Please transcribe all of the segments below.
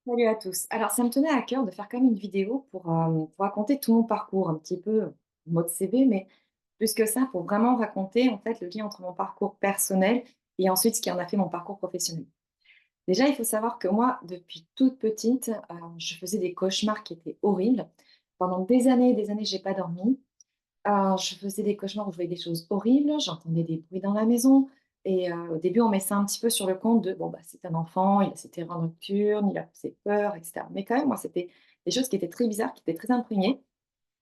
Salut à tous. Alors, ça me tenait à cœur de faire quand même une vidéo pour raconter tout mon parcours, un petit peu en mode CV, mais plus que ça, pour vraiment raconter en fait le lien entre mon parcours personnel et ensuite ce qui en a fait mon parcours professionnel. Déjà, il faut savoir que moi, depuis toute petite, je faisais des cauchemars qui étaient horribles. Pendant des années, j'ai pas dormi. Je faisais des cauchemars où je voyais des choses horribles, j'entendais des bruits dans la maison et au début, on met ça un petit peu sur le compte de: «Bon, bah, c'est un enfant, il a ses terreurs nocturnes, il a ses peurs» et cetera. Mais quand même, moi, c'était des choses qui étaient très bizarres, qui étaient très imprégnées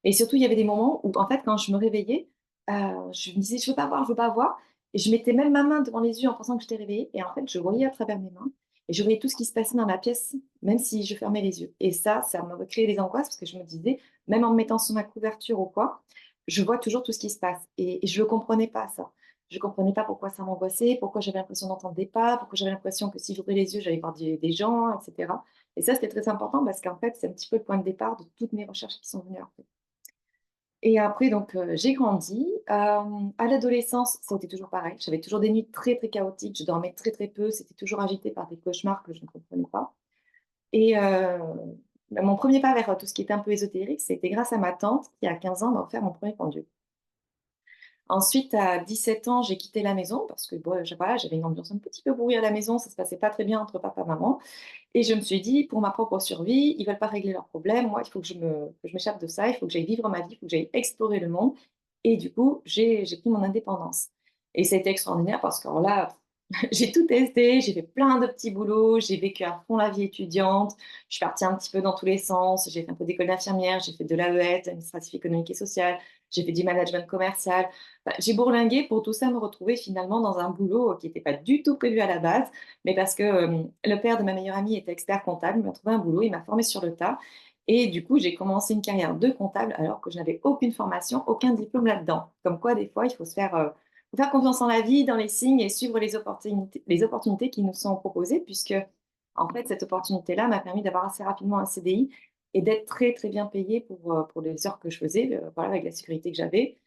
et surtout, il y avait des moments où, en fait, quand je me réveillais, je me disais: «Je veux pas voir, je veux pas voir» et je mettais même ma main devant les yeux en pensant que j'étais réveillée et en fait, je voyais à travers mes mains et je voyais tout ce qui se passait dans la pièce, même si je fermais les yeux et ça me créait des angoisses parce que je me disais, même en me mettant sous ma couverture ou quoi, je vois toujours tout ce qui se passe et je le comprenais pas ça. Je comprenais pas pourquoi ça m'angoissait, pourquoi j'avais l'impression d'entendre des pas, pourquoi j'avais l'impression que si j'ouvrais les yeux, j'allais voir des gens et cetera et ça, c'était très important parce qu'en fait, c'est un petit peu le point de départ de toutes mes recherches qui sont venues après. Et après donc j'ai grandi, à l'adolescence, ça a été toujours pareil. J'avais toujours des nuits très, très chaotiques, je dormais très, très peu, c'était toujours agité par des cauchemars que je ne comprenais pas et bah, mon premier pas vers tout ce qui était un peu ésotérique, c'était grâce à ma tante qui, à 15 ans, m'a offert mon premier pendule. Ensuite, à 17 ans, j'ai quitté la maison parce que bon, voilà, j'avais une ambiance un petit peu pourrie à la maison, ça se passait pas très bien entre papa et maman et je me suis dit: «Pour ma propre survie, ils veulent pas régler leurs problèmes, moi, il faut que je m'échappe de ça, il faut que j'aille vivre ma vie, il faut que j'aille explorer le monde» et du coup, j'ai pris mon indépendance et ça a été extraordinaire parce que alors là, j'ai tout testé, j'ai fait plein de petits boulots, j'ai vécu à fond la vie étudiante, je suis partie un petit peu dans tous les sens, j'ai fait un peu d'école d'infirmière, j'ai fait de l'AES, administratif économique et social, j'ai fait du management commercial. Bah, j'ai bourlingué pour tout ça me retrouver finalement dans un boulot qui n'était pas du tout prévu à la base, mais parce que le père de ma meilleure amie était expert comptable, il m'a trouvé un boulot, il m'a formé sur le tas. Et du coup, j'ai commencé une carrière de comptable alors que je n'avais aucune formation, aucun diplôme là-dedans. Comme quoi, des fois, il faut faire confiance en la vie, dans les signes et suivre les opportunités qui nous sont proposées, puisque, en fait, cette opportunité-là m'a permis d'avoir assez rapidement un CDI et d'être très, très bien payée pour les heures que je faisais, voilà, avec la sécurité que j'avais.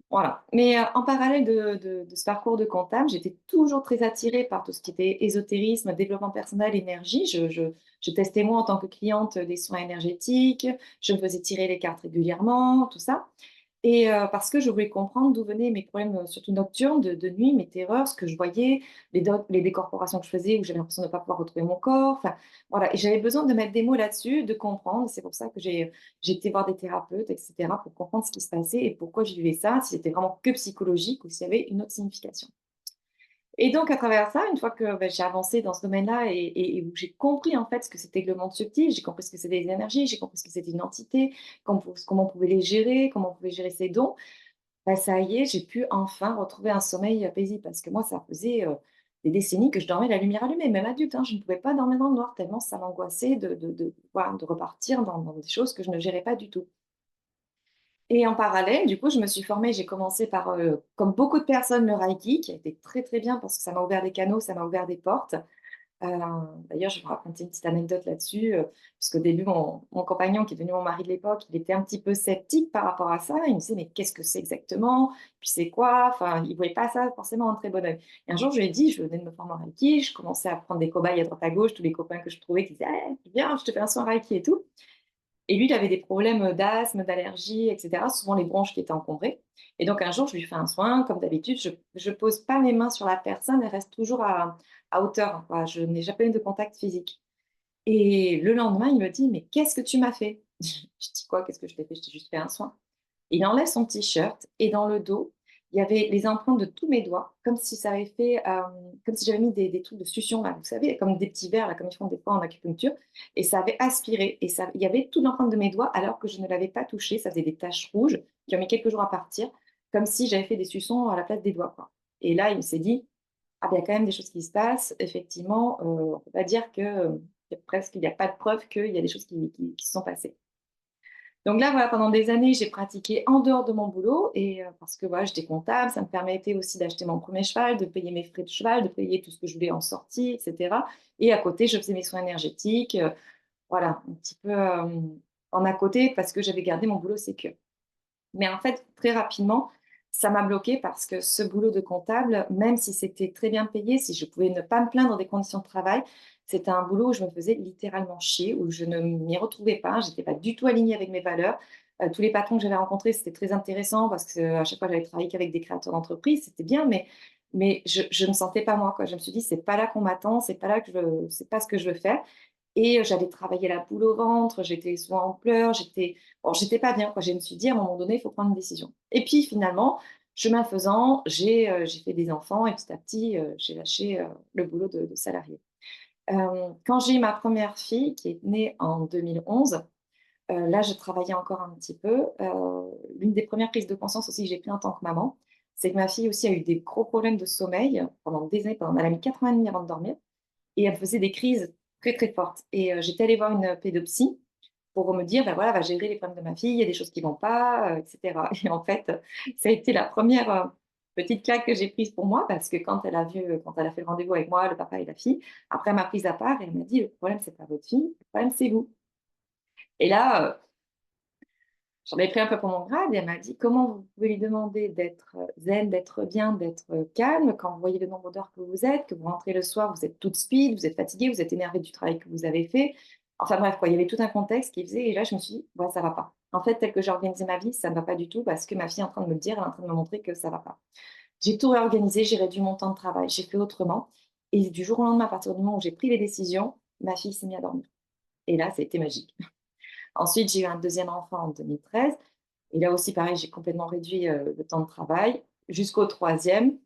Voilà. Mais, en parallèle de ce parcours de comptable, j'étais toujours très attirée par tout ce qui était ésotérisme, développement personnel, énergie. Je testais moi en tant que cliente, des soins énergétiques, je me faisais tirer les cartes régulièrement, tout ça. Et parce que je voulais comprendre d'où venaient mes problèmes, surtout nocturnes, de nuit, mes terreurs, ce que je voyais, les décorporations que je faisais où j'avais l'impression de ne pas pouvoir retrouver mon corps, enfin, voilà et j'avais besoin de mettre des mots là-dessus, de comprendre. C'est pour ça que j'ai été voir des thérapeutes et cetera pour comprendre ce qui se passait et pourquoi je vivais ça, si c'était vraiment que psychologique ou s'il y avait une autre signification. Et donc à travers ça, une fois que, bah, j'ai avancé dans ce domaine-là et où j'ai compris en fait ce que c'était que le monde subtil, j'ai compris ce que c'était les énergies, j'ai compris ce que c'était une entité, comment on pouvait les gérer, comment on pouvait gérer ses dons, bah, ça y est, j'ai pu enfin retrouver un sommeil, paisible parce que moi, ça faisait, des décennies que je dormais la lumière allumée, même adulte, hein. Je ne pouvais pas dormir dans le noir tellement ça m'angoissait de voilà, de repartir dans des choses que je ne gérais pas du tout. Et en parallèle, du coup, je me suis formée, j'ai commencé par, comme beaucoup de personnes, le reiki qui a été très, très bien parce que ça m'a ouvert des canaux, ça m'a ouvert des portes. Heu, D'ailleurs, je vais vous raconter une petite anecdote là-dessus, puisqu'au début, mon compagnon, qui est devenu mon mari de l'époque, il était un petit peu sceptique par rapport à ça. Il me disait: «Mais qu'est-ce que c'est exactement? Puis c'est quoi?» Enfin, il ne voyait pas ça forcément d'un très bon œil. Et un jour, je lui ai dit je venais de me former en reiki, je commençais à prendre des cobayes à droite à gauche, tous les copains que je trouvais qui disaient: «Eh, viens, je te fais un soin reiki et tout». Et lui, il avait des problèmes d'asthme, d'allergie et cetera, souvent les bronches qui étaient encombrées. Et donc un jour, je lui fais un soin, comme d'habitude, je pose pas mes mains sur la personne, elle reste toujours à hauteur, hein, quoi. Je n'ai jamais eu de contact physique. Et le lendemain, il me dit: «Mais qu'est-ce que tu m'as fait?» Je dis: «Quoi? Qu'est-ce que je t'ai fait? Je t'ai juste fait un soin». Il enlève son t-shirt et dans le dos, il y avait les empreintes de tous mes doigts, comme si ça avait fait, comme si j'avais mis des trucs de succion là, vous savez, comme des petits verres là, comme ils font des fois en acupuncture et ça avait aspiré et ça il y avait toute l'empreinte de mes doigts alors que je ne l'avais pas touché. Ça faisait des taches rouges qui ont mis quelques jours à partir, comme si j'avais fait des suçons à la place des doigts, quoi. Et là, il s'est dit: «Ah, ben il y a quand même des choses qui se passent. Effectivement, on peut pas dire que, il y a pas de preuve qu'il y a des choses qui se sont passées». Donc là, voilà, pendant des années, j'ai pratiqué en dehors de mon boulot et parce que, voilà, j'étais comptable, ça me permettait aussi d'acheter mon premier cheval, de payer mes frais de cheval, de payer tout ce que je voulais en sortie et cetera et à côté, je faisais mes soins énergétiques, voilà, un petit peu, en à côté parce que j'avais gardé mon boulot sécure. Mais en fait, très rapidement, ça m'a bloquée parce que ce boulot de comptable, même si c'était très bien payé, si je pouvais ne pas me plaindre des conditions de travail, c'était un boulot où je me faisais littéralement chier, où je ne m'y retrouvais pas, j'étais pas du tout alignée avec mes valeurs. Tous les patrons que j'avais rencontrés, c'était très intéressant parce qu'à chaque fois, j'avais travaillé qu'avec des créateurs d'entreprise, c'était bien, mais je me sentais pas moi, quoi. Je me suis dit: «C'est pas là qu'on m'attend, c'est pas là que c'est pas ce que je veux faire». Et j'avais travaillé la boule au ventre, j'étais souvent en pleurs, j'étais pas bien, quoi. Je me suis dit: «À un moment donné, il faut prendre une décision». Et puis finalement, chemin faisant, j'ai fait des enfants et petit à petit, j'ai lâché, le boulot de salarié. Quand j'ai eu ma première fille qui est née en 2011, là, je travaillais encore un petit peu. L'une des premières prises de conscience aussi que j'ai pris en tant que maman, c'est que ma fille aussi a eu des gros problèmes de sommeil pendant des années, elle a mis 4 ans et demi avant de dormir et elle faisait des crises très, très fortes et j'étais allée voir une pédopsie pour me dire: «Bah, voilà, elle va gérer les problèmes de ma fille, il y a des choses qui vont pas, et cetera». Et en fait, ça a été la première petite claque que j'ai prise pour moi parce que quand elle a fait le rendez-vous avec moi, le papa et la fille, après elle m'a prise à part et elle m'a dit: «Le problème, c'est pas votre fille, le problème, c'est vous». Et là, j'en ai pris un peu pour mon grade et elle m'a dit: «Comment vous pouvez lui demander d'être, zen, d'être bien, d'être, calme quand vous voyez le nombre d'heures que vous êtes, que vous rentrez le soir, vous êtes toute speed, vous êtes fatiguée, vous êtes énervée du travail que vous avez fait». Enfin bref quoi, il y avait tout un contexte qui faisait et là je me suis dit: «Ouais, ça va pas. En fait, tel que j'ai organisé ma vie, ça ne va pas du tout parce que ma fille est en train de me le dire, elle est en train de me montrer que ça va pas». J'ai tout réorganisé, j'ai réduit mon temps de travail, j'ai fait autrement et du jour au lendemain, à partir du moment où j'ai pris les décisions, ma fille s'est mise à dormir et là, ça a été magique. Ensuite, j'ai eu un deuxième enfant en 2013 et là aussi, pareil, j'ai complètement réduit, le temps de travail jusqu'au troisième,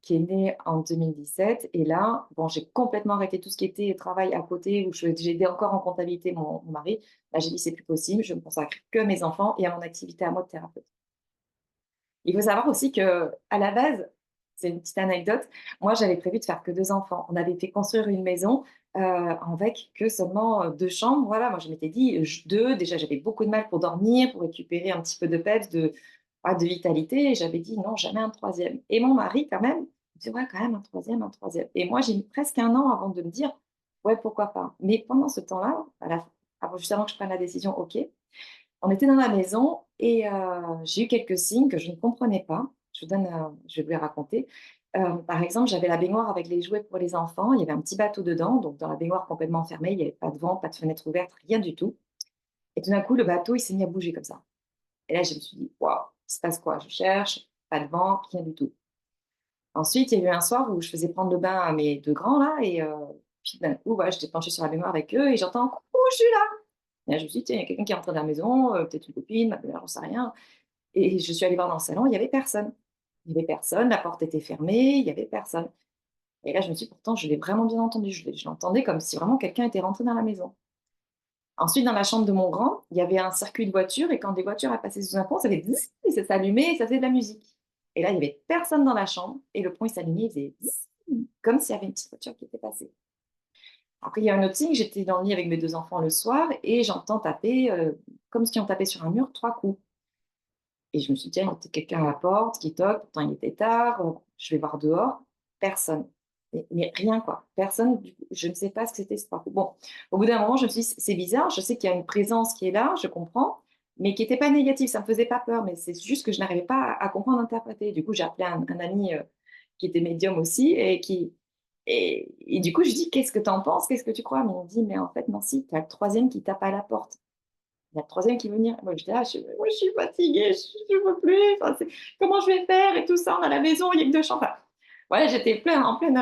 qui est né en 2017 et là, bon, j'ai complètement arrêté tout ce qui était travail à côté où j'aidais encore en comptabilité mon mari. Là, j'ai dit: «C'est plus possible, je me consacre que à mes enfants et à mon activité à moi de thérapeute». Il faut savoir aussi que à la base, c'est une petite anecdote, moi j'avais prévu de faire que 2 enfants. On avait fait construire une maison, avec que seulement, 2 chambres, voilà. Moi je m'étais dit, 2, déjà j'avais beaucoup de mal pour dormir, pour récupérer un petit peu de peps, de vitalité et j'avais dit: «Non, jamais un troisième. Et mon mari quand même, il me dit: «Ouais, quand même un troisième, un troisième». Et moi j'ai mis presque un an avant de me dire: «Ouais, pourquoi pas?» Mais pendant ce temps-là, juste avant que je prenne la décision, OK, on était dans la maison et j'ai eu quelques signes que je ne comprenais pas. Je vais vous les raconter. Par exemple, j'avais la baignoire avec les jouets pour les enfants, il y avait un petit bateau dedans, donc dans la baignoire complètement fermée, il n'y avait pas de vent, pas de fenêtre ouverte, rien du tout et tout d'un coup, le bateau, il s'est mis à bouger comme ça et là, je me suis dit: «Waouh, il se passe quoi?» Je cherche, pas de vent, rien du tout. Ensuite, il y a eu un soir où je faisais prendre le bain à mes 2 grands là et puis d'un coup, voilà, j'étais penchée sur la baignoire avec eux et j'entends: «Coucou, je suis là!» et là, je me suis dit: «Tiens, il y a quelqu'un qui est rentré dans la maison, peut-être une copine, ma belle-mère, j'en sais rien». Et je suis allée voir dans le salon, il y avait personne. Il y avait personne, la porte était fermée, il y avait personne. Et là, je me suis dit: «Pourtant, je l'ai vraiment bien entendu». Je l'entendais comme si vraiment quelqu'un était rentré dans la maison. Ensuite, dans la chambre de mon grand, il y avait un circuit de voitures et quand des voitures, passaient sous un pont, ça faisait «zzt» et ça s'allumait et ça faisait de la musique. Et là, il y avait personne dans la chambre et le pont, il s'allumait, il faisait «zzt» comme s'il y avait une petite voiture qui était passée. Après, il y a un autre signe, j'étais dans le lit avec mes 2 enfants le soir et j'entends taper, comme si on tapait sur un mur 3 coups. Et je me suis dit: «Tiens, il y a peut-être quelqu'un à la porte qui toque», pourtant il était tard, je vais voir dehors, personne. Mais rien quoi, personne du coup, je ne sais pas ce que c'était ce parcours. Bon, au bout d'un moment, je me suis dit: «C'est bizarre, je sais qu'il y a une présence qui est là, je comprends», mais qui était pas négative, ça me faisait pas peur, mais c'est juste que je n'arrivais pas à comprendre, interpréter. Du coup, j'ai appelé un ami, qui était médium aussi et du coup, je lui dis: «Qu'est-ce que tu en penses? Qu'est-ce que tu crois?» mais il me dit: «Mais en fait, Nancy, tu as le troisième qui tape à la porte». Il y a le troisième qui veut venir. Moi, j'étais là, moi, je suis fatiguée, je peux plus, enfin, comment je vais faire et tout ça, on a la maison, il y a que 2 chambres. Enfin, voilà, j'étais en pleine,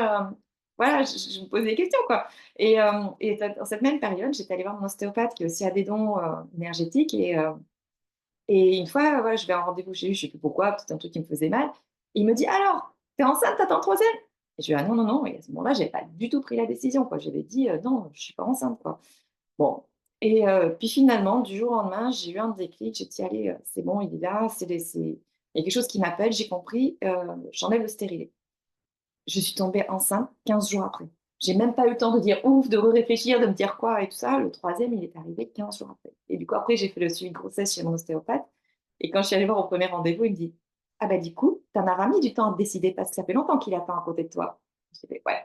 voilà, je me posais des questions, quoi et dans cette même période, j'étais allée voir mon ostéopathe qui est aussi a des dons, énergétiques et une fois, voilà, je vais à un rendez-vous chez lui, je sais plus pourquoi, peut-être un truc qui me faisait mal. Il me dit: «Alors, tu es enceinte, tu attends le troisième?» et je lui dis: «Ah non, non, non» et à ce moment-là, j'avais pas du tout pris la décision, quoi. J'avais dit: «Non, je suis pas enceinte, quoi». Bon et puis finalement, du jour au lendemain, j'ai eu un déclic. J'ai dit: «Allez, c'est bon, il est là, c'est il y a quelque chose qui m'appelle», j'ai compris, j'enlève le stérilet. Je suis tombée enceinte 15 jours après. J'ai même pas eu le temps de dire: «Ouf», de réfléchir, de me dire quoi et tout ça. Le troisième, il est arrivé 15 jours après et du coup, après, j'ai fait le suivi de grossesse chez mon ostéopathe et quand je suis allée voir au premier rendez-vous, il me dit: «Ah bah, du coup, tu en auras mis du temps à te décider parce que ça fait longtemps qu'il attend à côté de toi». J'ai fait: «Ouais».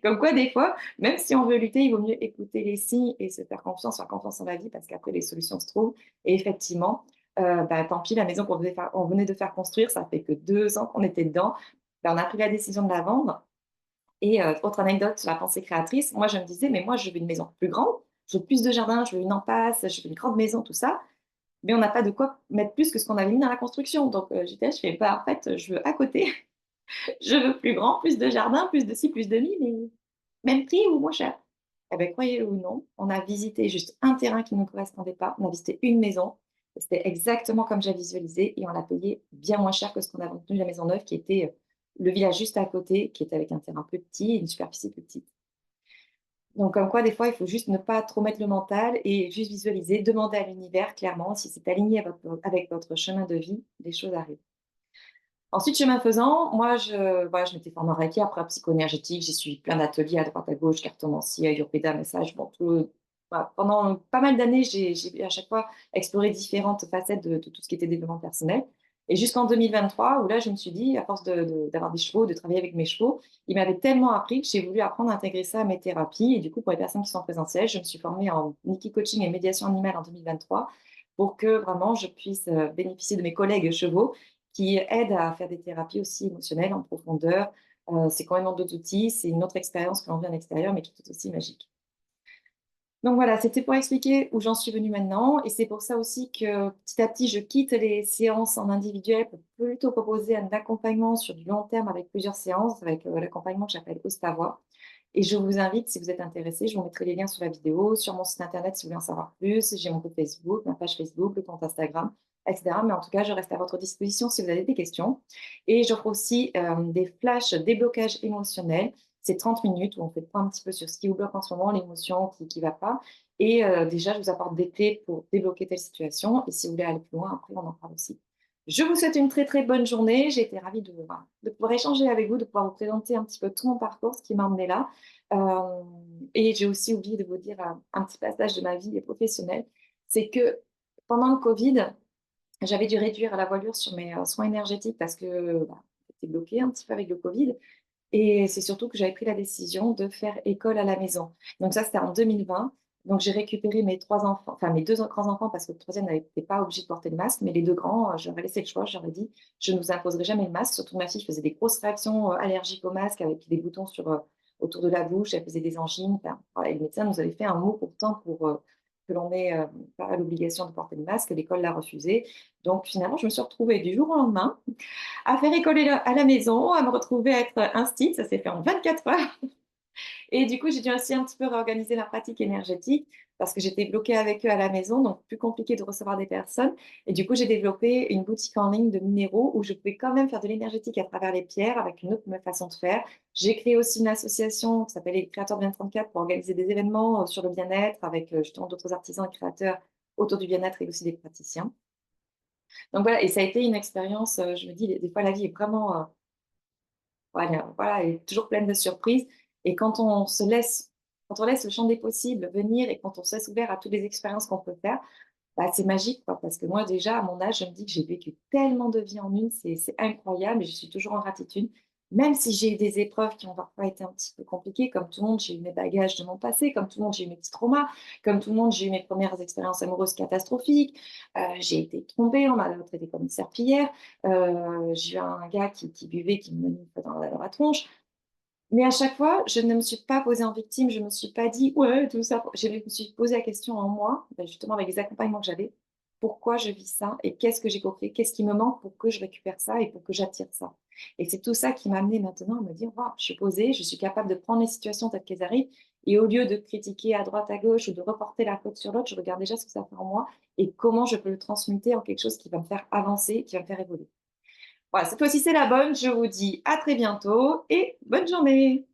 Comme quoi, des fois, même si on veut lutter, il vaut mieux écouter les signes et se faire confiance en la vie parce qu'après les solutions se trouvent et effectivement, bah, tant pis, la maison on venait de faire construire, ça fait que 2 ans qu'on était dedans. Bah, on a pris la décision de la vendre et autre anecdote sur la pensée créatrice, moi je me disais: «Mais moi je veux une maison plus grande, je veux plus de jardin, je veux une impasse, je veux une grande maison», tout ça. Mais on n'a pas de quoi mettre plus que ce qu'on avait mis dans la construction. Donc j'étais là, je fais: «Bah, en fait, je veux à côté, je veux plus grand, plus de jardin, plus de ci, plus de mi, mais même prix ou moins cher». Et beh, croyez-le ou non, on a visité juste un terrain qui ne nous correspondait pas. On a visité une maison et c'était exactement comme j'avais visualisé et on l'a payé bien moins cher que ce qu'on avait obtenu de la maison neuve qui était, le village juste à côté, qui était avec un terrain plus petit et une superficie plus petite. Donc comme quoi, des fois, il faut juste ne pas trop mettre le mental et juste visualiser, demander à l'univers clairement si c'est aligné avec votre chemin de vie, les choses arrivent. Ensuite, chemin faisant, moi, je m'étais formée en Reiki, après en psycho-énergétique, j'ai suivi plein d'ateliers à droite à gauche, cartomancie, ayurveda, massage, bon, voilà. Pendant pas mal d'années, j'ai à chaque fois exploré différentes facettes de tout ce qui était développement personnel. Et jusqu'en 2023, où là, je me suis dit, à force d'avoir des chevaux, de travailler avec mes chevaux, ils m'avaient tellement appris que j'ai voulu apprendre à intégrer ça à mes thérapies. Et du coup, pour les personnes qui sont en présentiel, je me suis formée en Niki Coaching et médiation animale en 2023 pour que vraiment je puisse bénéficier de mes collègues chevaux qui aide à faire des thérapies aussi émotionnelles en profondeur. C'est complètement d'autres outils, c'est une autre expérience que l'on vit en extérieur, mais qui est tout aussi magique. Donc voilà, c'était pour expliquer où j'en suis venue maintenant et c'est pour ça aussi que petit à petit, je quitte les séances en individuel pour plutôt proposer un accompagnement sur du long terme avec plusieurs séances, avec, l'accompagnement que j'appelle Ostavois et je vous invite, si vous êtes intéressés, je vous mettrai les liens sous la vidéo, sur mon site internet si vous voulez en savoir plus. J'ai mon groupe Facebook, ma page Facebook, le compte Instagram, et cetera. Mais en tout cas, je reste à votre disposition si vous avez des questions. Et j'offre aussi des flashs déblocage émotionnel. C'est 30 minutes où on fait le point un petit peu sur ce qui vous bloque en ce moment, l'émotion qui ne va pas. Et déjà, je vous apporte des clés pour débloquer telle situation. Et si vous voulez aller plus loin, après, on en parle aussi. Je vous souhaite une très très bonne journée. J'ai été ravie voilà, de pouvoir échanger avec vous, de pouvoir vous présenter un petit peu tout mon parcours, ce qui m'a emmené là. Et j'ai aussi oublié de vous dire un petit passage de ma vie professionnelle, c'est que pendant le covid, j'avais dû réduire la voilure sur mes, soins énergétiques parce que, bah, j'étais bloquée un petit peu avec le covid et c'est surtout que j'avais pris la décision de faire école à la maison. Donc ça, c'était en 2020. Donc j'ai récupéré mes 3 enfants, enfin mes 2 grands-enfants parce que le troisième n'était pas obligé de porter le masque, mais les 2 grands, je leur ai laissé le choix. Je leur ai dit: «Je ne vous imposerai jamais le masque». Surtout ma fille faisait des grosses réactions, allergiques au masque avec des boutons autour de la bouche. Elle faisait des angines. Enfin, voilà, et le médecin nous avait fait un mot pourtant pour, que l'on ait, pas l'obligation de porter le masque. L'école l'a refusé. Donc finalement, je me suis retrouvée du jour au lendemain à faire école à la maison, à me retrouver à être instite, ça s'est fait en 24 heures. Et du coup, j'ai dû aussi un petit peu réorganiser la pratique énergétique parce que j'étais bloquée avec eux à la maison, donc plus compliqué de recevoir des personnes. Et du coup, j'ai développé une boutique en ligne de minéraux où je pouvais quand même faire de l'énergétique à travers les pierres avec une autre façon de faire. J'ai créé aussi une association qui s'appelle les Créateurs de 2034 pour organiser des événements sur le bien-être avec justement d'autres artisans et créateurs autour du bien-être et aussi des praticiens. Donc voilà, et ça a été une expérience, je me dis, des fois, la vie est vraiment, voilà, elle est toujours pleine de surprises. Et quand on laisse le champ des possibles venir et quand on se laisse ouvert à toutes les expériences qu'on peut faire, bah, c'est magique, quoi. Parce que moi, déjà, à mon âge, je me dis que j'ai vécu tellement de vies en une, c'est incroyable et je suis toujours en gratitude. Même si j'ai eu des épreuves qui ont parfois été un petit peu compliquées, comme tout le monde, j'ai eu mes bagages de mon passé, comme tout le monde, j'ai eu mes petits traumas, comme tout le monde, j'ai eu mes premières expériences amoureuses catastrophiques. J'ai été trompée, on m'a traitée comme une serpillière. J'ai eu un gars qui buvait, qui me donnait une fois dans la tronche. Mais à chaque fois, je ne me suis pas posée en victime, je me suis pas dit: «Ouais, tout ça», je me suis posé la question en moi, bah, justement avec les accompagnements que j'avais: «Pourquoi je vis ça et qu'est-ce que j'ai compris? Qu'est-ce qui me manque pour que je récupère ça et pour que j'attire ça?» Et c'est tout ça qui m'a amenée maintenant à me dire: «Waouh, je suis posée, je suis capable de prendre les situations telles qu'elles arrivent et au lieu de critiquer à droite, à gauche ou de reporter la faute sur l'autre, je regarde déjà ce que ça fait en moi et comment je peux le transmuter en quelque chose qui va me faire avancer, qui va me faire évoluer». Voilà, cette fois-ci, c'est la bonne. Je vous dis à très bientôt et bonne journée.